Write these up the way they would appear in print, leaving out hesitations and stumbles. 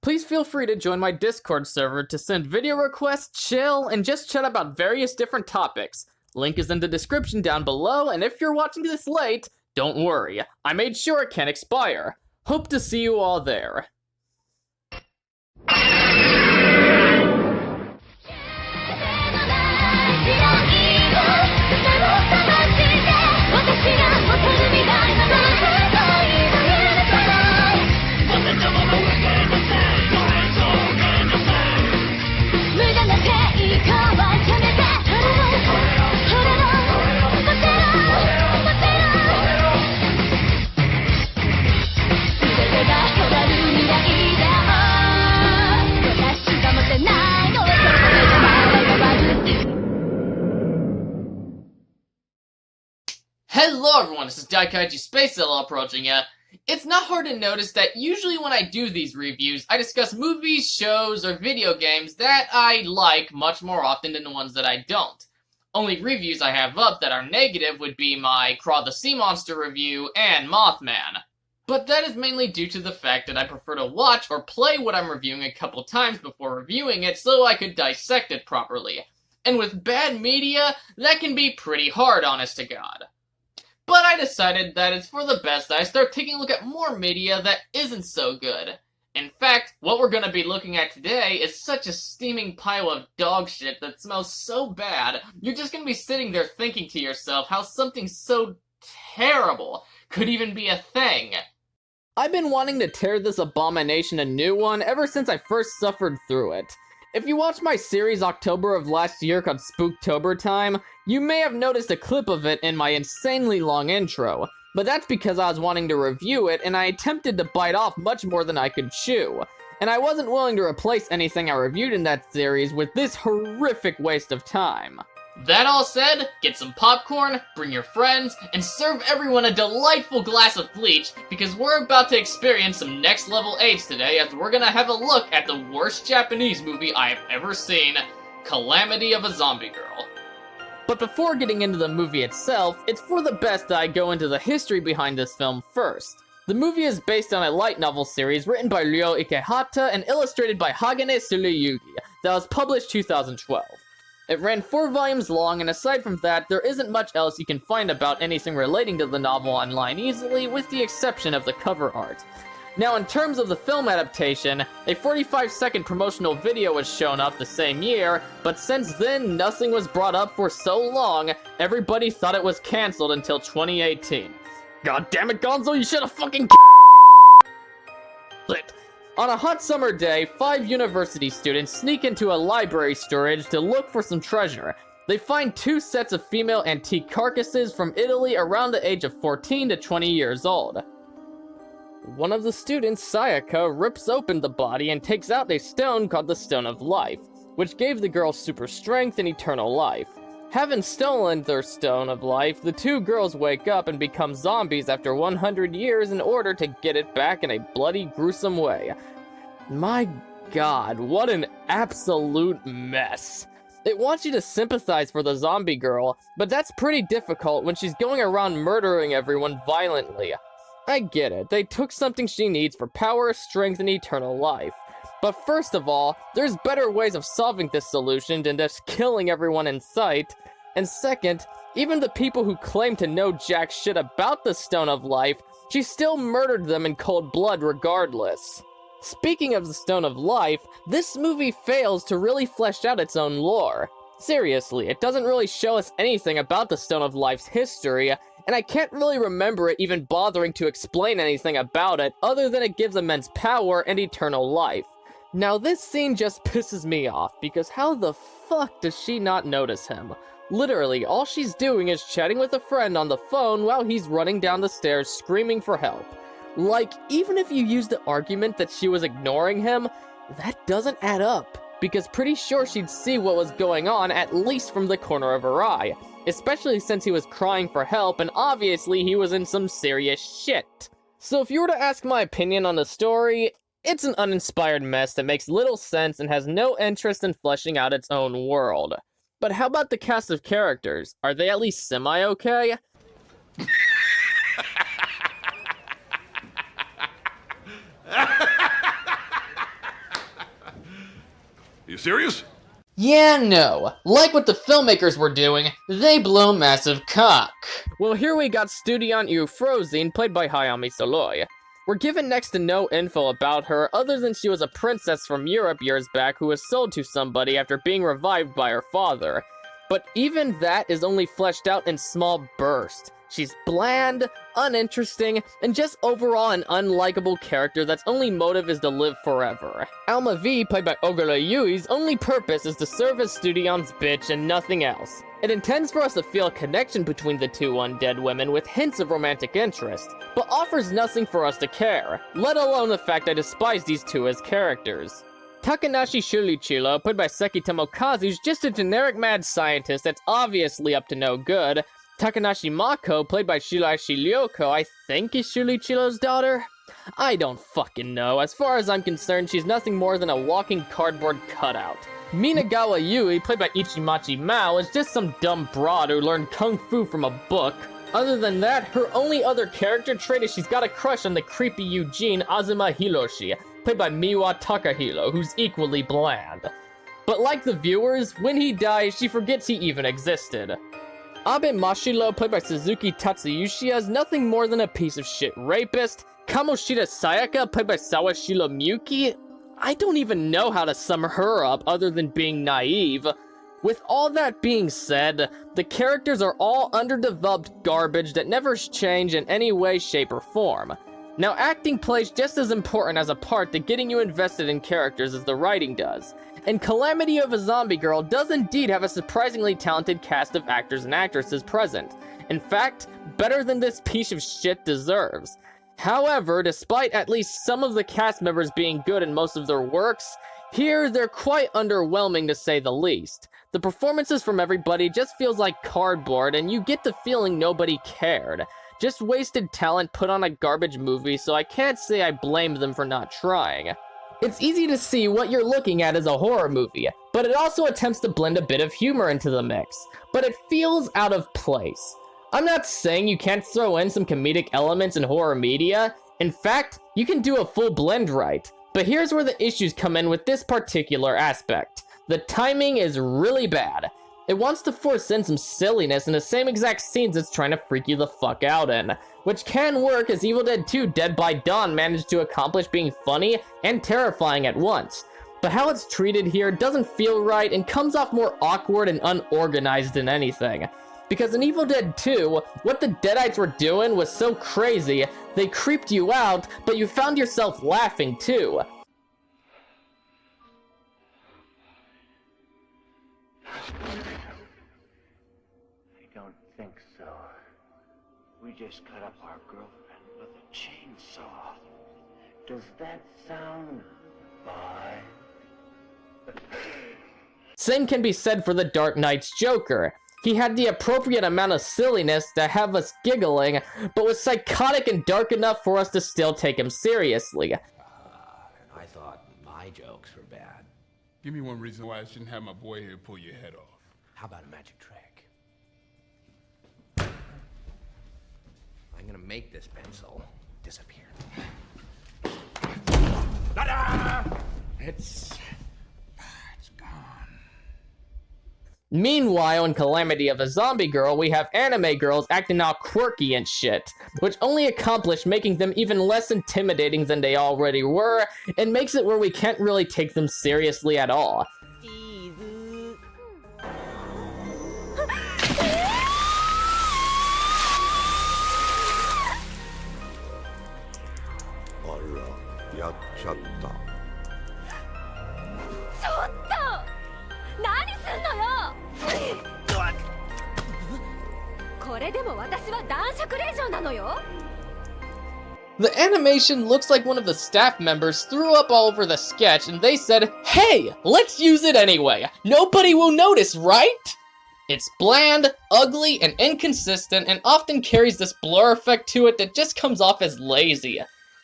please feel free to join my Discord server to send video requests, chill, and just chat about various different topics. Link is in the description down below, and if you're watching this late, don't worry, I made sure it can't expire. Hope to see you all there. Hello everyone, this is Daikaiju SpaceZilla approaching ya. It's not hard to notice that usually when I do these reviews, I discuss movies, shows, or video games that I like much more often than the ones that I don't. Only reviews I have up that are negative would be my Craw the Sea Monster review and Mothman. But that is mainly due to the fact that I prefer to watch or play what I'm reviewing a couple times before reviewing it so I could dissect it properly. And with bad media, that can be pretty hard, honest to God. But I decided that it's for the best that I start taking a look at more media that isn't so good. In fact, what we're going to be looking at today is such a steaming pile of dog shit that smells so bad, you're just going to be sitting there thinking to yourself how something so terrible could even be a thing. I've been wanting to tear this abomination a new one ever since I first suffered through it. If you watched my series October of last year called Spooktober Time, you may have noticed a clip of it in my insanely long intro, but that's because I was wanting to review it and I attempted to bite off much more than I could chew, and I wasn't willing to replace anything I reviewed in that series with this horrific waste of time. That all said, get some popcorn, bring your friends, and serve everyone a delightful glass of bleach, because we're about to experience some next level AIDS today as we're gonna have a look at the worst Japanese movie I have ever seen, Calamity of a Zombie Girl. But before getting into the movie itself, it's for the best that I go into the history behind this film first. The movie is based on a light novel series written by Ryo Ikehata and illustrated by Hagane Tsuruyuki that was published 2012. It ran 4 volumes long, and aside from that, there isn't much else you can find about anything relating to the novel online easily, with the exception of the cover art. Now, in terms of the film adaptation, a 45-second promotional video was shown up the same year, but since then, nothing was brought up for so long, everybody thought it was cancelled until 2018. God damn it, Gonzo, you should've fucking it. On a hot summer day, 5 university students sneak into a library storage to look for some treasure. They find 2 sets of female antique carcasses from Italy around the age of 14 to 20 years old. One of the students, Sayaka, rips open the body and takes out a stone called the Stone of Life, which gave the girl super strength and eternal life. Having stolen their Stone of Life, the 2 girls wake up and become zombies after 100 years in order to get it back in a bloody, gruesome way. My god, what an absolute mess. It wants you to sympathize for the zombie girl, but that's pretty difficult when she's going around murdering everyone violently. I get it, they took something she needs for power, strength, and eternal life. But first of all, there's better ways of solving this solution than just killing everyone in sight. And second, even the people who claim to know jack shit about the Stone of Life, she still murdered them in cold blood regardless. Speaking of the Stone of Life, this movie fails to really flesh out its own lore. Seriously, it doesn't really show us anything about the Stone of Life's history, and I can't really remember it even bothering to explain anything about it other than it gives immense power and eternal life. Now this scene just pisses me off, because how the fuck does she not notice him? Literally, all she's doing is chatting with a friend on the phone while he's running down the stairs screaming for help. Like, even if you use the argument that she was ignoring him, that doesn't add up, because pretty sure she'd see what was going on at least from the corner of her eye, especially since he was crying for help and obviously he was in some serious shit. So if you were to ask my opinion on the story, it's an uninspired mess that makes little sense and has no interest in fleshing out its own world. But how about the cast of characters? Are they at least semi-okay? You serious? Yeah, no. Like what the filmmakers were doing, they blow massive cock. Well, here we got Studion Euphrosyne, played by Hayami Soloy. We're given next to no info about her, other than she was a princess from Europe years back who was sold to somebody after being revived by her father. But even that is only fleshed out in small bursts. She's bland, uninteresting, and just overall an unlikable character that's only motive is to live forever. Alma V, played by Ogura Yui's only purpose is to serve as Studion's bitch and nothing else. It intends for us to feel a connection between the two undead women with hints of romantic interest, but offers nothing for us to care, let alone the fact I despise these two as characters. Takanashi Shuichiro, played by Seki Tomokazu, is just a generic mad scientist that's obviously up to no good. Takanashi Mako, played by Shiraishi Ryoko, I think is Shuichiro's daughter? I don't fucking know. As far as I'm concerned, she's nothing more than a walking cardboard cutout. Minagawa Yui, played by Ichimachi Mao, is just some dumb broad who learned kung fu from a book. Other than that, her only other character trait is she's got a crush on the creepy Eugene Azuma Hiroshi, played by Miwa Takahiro, who's equally bland. But like the viewers, when he dies, she forgets he even existed. Abe Mashiro, played by Suzuki Tatsuyushi, is nothing more than a piece of shit rapist. Kamoshida Sayaka, played by Sawashiro Miyuki, I don't even know how to sum her up other than being naive. With all that being said, the characters are all underdeveloped garbage that never change in any way, shape, or form. Now, acting plays just as important as a part to getting you invested in characters as the writing does. And Calamity of a Zombie Girl does indeed have a surprisingly talented cast of actors and actresses present. In fact, better than this piece of shit deserves. However, despite at least some of the cast members being good in most of their works, here they're quite underwhelming to say the least. The performances from everybody just feels like cardboard, and you get the feeling nobody cared. Just wasted talent put on a garbage movie, so I can't say I blame them for not trying. It's easy to see what you're looking at as a horror movie, but it also attempts to blend a bit of humor into the mix, but it feels out of place. I'm not saying you can't throw in some comedic elements in horror media. In fact, you can do a full blend right. But here's where the issues come in with this particular aspect. The timing is really bad. It wants to force in some silliness in the same exact scenes it's trying to freak you the fuck out in, which can work as Evil Dead 2 Dead by Dawn managed to accomplish being funny and terrifying at once. But how it's treated here doesn't feel right and comes off more awkward and unorganized than anything. Because in Evil Dead 2, what the Deadites were doing was so crazy, they creeped you out, but you found yourself laughing too. I don't think so. We just cut up our girlfriend with a chainsaw. Does that sound fine? Same can be said for the Dark Knight's Joker. He had the appropriate amount of silliness to have us giggling, but was psychotic and dark enough for us to still take him seriously. I thought my jokes were bad. Give me one reason why I shouldn't have my boy here pull your head off. How about a magic trick? I'm gonna make this pencil disappear. Ta-da! It's gone. Meanwhile, in Calamity of a Zombie Girl, we have anime girls acting all quirky and shit, which only accomplish making them even less intimidating than they already were, and makes it where we can't really take them seriously at all. The animation looks like one of the staff members threw up all over the sketch and they said, "Hey, let's use it anyway. Nobody will notice, right?" It's bland, ugly, and inconsistent, and often carries this blur effect to it that just comes off as lazy.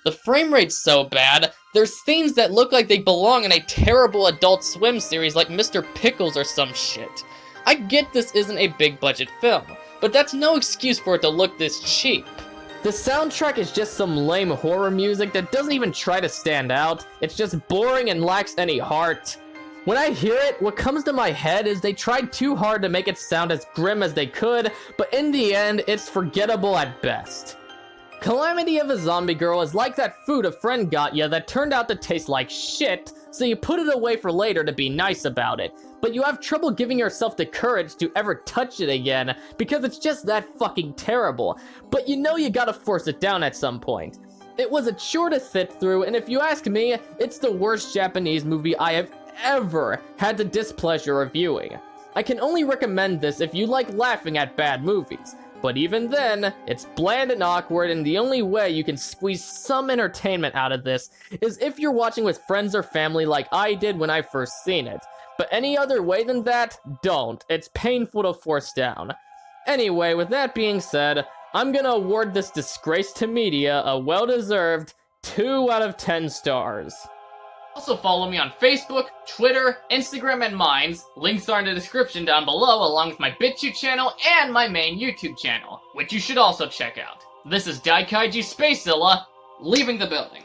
The frame rate's so bad, there's scenes that look like they belong in a terrible Adult Swim series like Mr. Pickles or some shit. I get this isn't a big budget film, but that's no excuse for it to look this cheap. The soundtrack is just some lame horror music that doesn't even try to stand out. It's just boring and lacks any heart. When I hear it, what comes to my head is they tried too hard to make it sound as grim as they could, but in the end, it's forgettable at best. Calamity of a Zombie Girl is like that food a friend got you that turned out to taste like shit, so you put it away for later to be nice about it, but you have trouble giving yourself the courage to ever touch it again because it's just that fucking terrible, but you know you gotta force it down at some point. It was a chore to sit through, and if you ask me, it's the worst Japanese movie I have ever had the displeasure of viewing. I can only recommend this if you like laughing at bad movies, but even then, it's bland and awkward, and the only way you can squeeze some entertainment out of this is if you're watching with friends or family like I did when I first seen it. But any other way than that, don't. It's painful to force down. Anyway, with that being said, I'm gonna award this disgrace to media a well-deserved 2 out of 10 stars. Also follow me on Facebook, Twitter, Instagram, and Minds. Links are in the description down below, along with my BitChute channel and my main YouTube channel, which you should also check out. This is Daikaiju SpaceZilla, leaving the building.